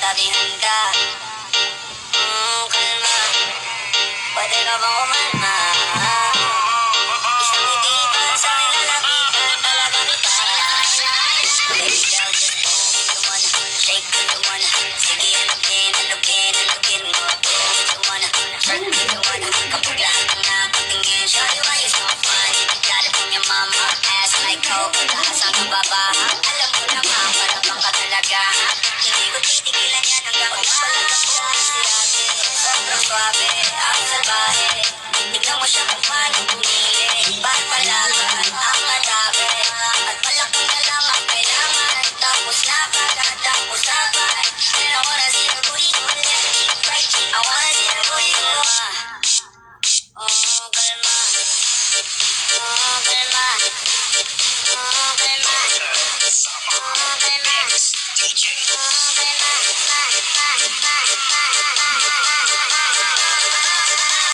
sabi handa. Kalma, pwede ka bang umalma? Isang ngiti pa sa akin lalapitan, talaga kita. Baby girl, just move it one, shake it one. Sige, alugin mo. Bring it one, jerk it one. Kapag lahat ng nakatingin, shawty, why you so funny? Got it from your mama, ass like coke. Saan ka babaha? Alam ko naman, malabang ka talaga. Hindi ko titigilan yan hanggang umalag ako. Si ate, sobrang swabe, ako salbahe. Tignan mo siya kung paano pumili. Bakit pala